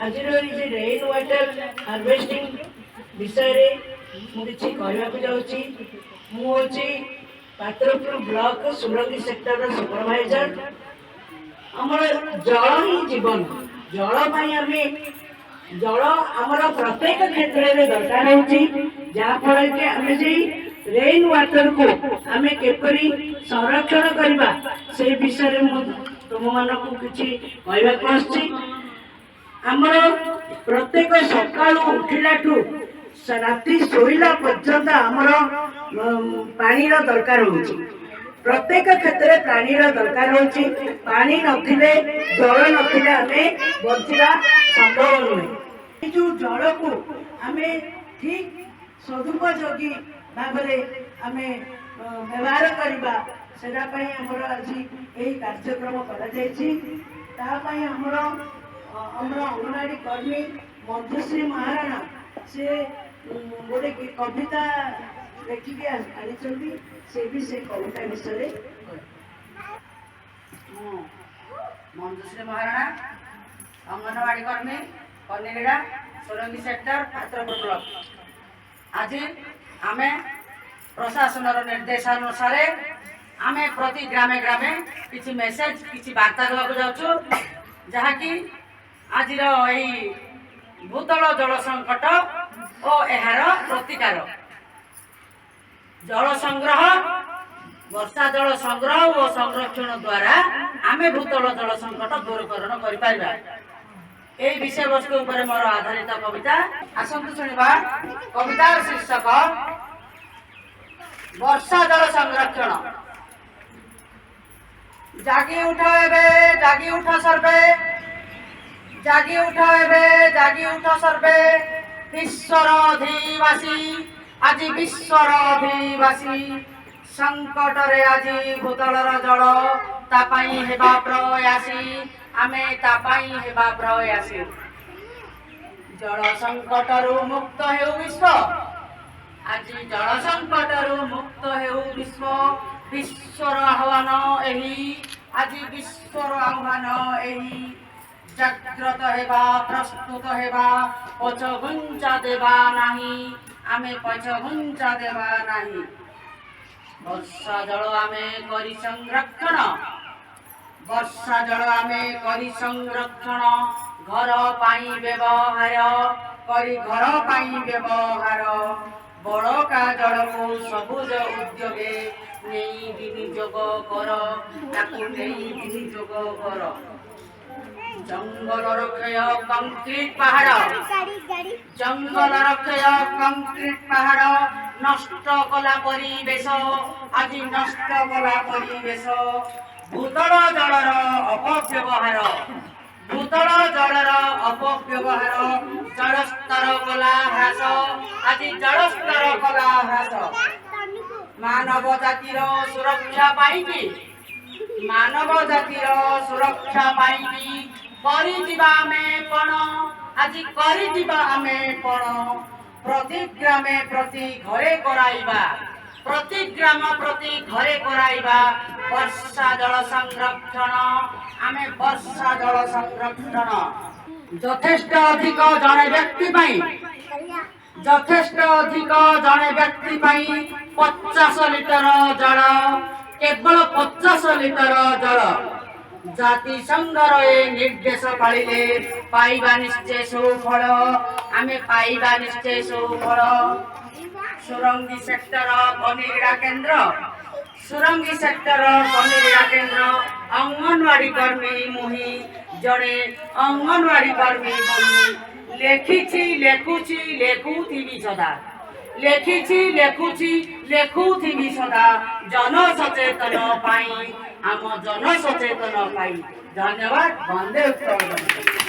आज rain water harvesting विषय मुझे कहवाक जाऊँगी मुझे पात्रपुर ब्लॉक सुरंगी सेक्टर सुपरवाइजर आमर जल ही जीवन जल आम जल आमर प्रत्येक क्षेत्र में दरकार होफल कि आम रेन वाटर को आम केपरी संरक्षण करवा से विषय तुम मानक किसी कहवाक आमर प्रत्येक सकाल उठिला राति शोला पर्यंत आमर पानीर दरकार हो प्रत्येक क्षेत्र में पानीर दरकार होची पानी नथिले जल नथिले आमे बंचिबा संभव नुहे जो जल को आमे ठीक सदुपयोगी भावरे आमे व्यवहार करबा सेटा पई हमर आज एही कार्यक्रम करा जायछि ता पई हमर अंगनवाड़ी कर्मी मधुश्री महाराणा से गोटे कविता लेखिक आनी से भी से कविता विषय मधुश्री महाराणा अंगनवाड़ी कर्मी कनेगड़ा सुरंगी सेक्टर पात्रपुर ब्लॉक आज आमे प्रशासन निर्देशानुसार आमे प्रति ग्रामे ग्रामे किसी मेसेज किसी वार्ता देवाक जाऊँ जहाँकि आज भूतल जल संकट और यार प्रतिकार जल संग्रह वर्षा जल संग्रह और संरक्षण द्वारा आमे भूतल जल संकट दूरीकरण कर विषय वस्तु उपर मोर आधारित कविता आसतु शुणा कवितार शीर्षक वर्षा जल संरक्षण। जागी उठ एबे जागी उठ सर्वे जागी उठ एबे जागी उठ सर्वे विश्वर अधिवासी आज विश्वर अधिवासी संकट रे आज भूतलर जल तापाई हेबा प्रयासी आमे तापाई हेबा प्रयासी जल संकट रु मुक्त हेउ विश्व आज जल संकट रु मुक्त हेउ विश्व विश्वर आह्वान एही आज विश्वर आह्वान एही जाग्रत हेबा प्रस्तुत हेबा पछ घुंचा देबा नाही आमे पछ घुंचा देबा नाही वर्षा जल आमे करी संरक्षण वर्षा जल आमे करी संरक्षण घर पाई व्यवहार करी घर पाई व्यवहार बड़का जल को सबुज उद्योगे नहीं विनियोग कर ताकू नहीं विनियोग कर जंगल रक्षय कंक्रीट पहाड़ जंगल रक्षय कंक्रीट पहाड़ नष्ट कला परिवेश आज नष्ट कला परिवेश भूतल जलर अपव्यवहार भूतल जलर अपव्यवहार जलस्तर कला ह्रास आज जलस्तर कला ह्रास मानव जातिर सुरक्षा पाई मानव जातिर सुरक्षा पाई आज प्रति ग्रामे प्रति घरे कराइबा प्रति ग्राम प्रति घरे कराइबा वर्षा जल संरक्षण आमे वर्षा जल संरक्षण यथेष्ट अधिक जने व्यक्ति पाई यथेष्ट अधिक जने व्यक्ति पाई 50 लिटर जल केवल 50 लिटर जल जाति संघर निर्देश पालिले पाइबा निश्चय सुफल आमे पाइबा निश्चय सुफल सुरंगी सेक्टर कनेगड़ा केन्द्र सुरंगी सेक्टर कनेगड़ा केन्द्र अंगनवाड़ी कर्मी मुही जड़े अंगनवाड़ी कर्मी मुही लेखिछि लेखुछि लेखुथिबि सदा लेखिछि लेखुछि लेखुथिबि सदा जन सचेतन पाई आम जन सचेतन पाई धन्यवाद। वंदे उत्कल।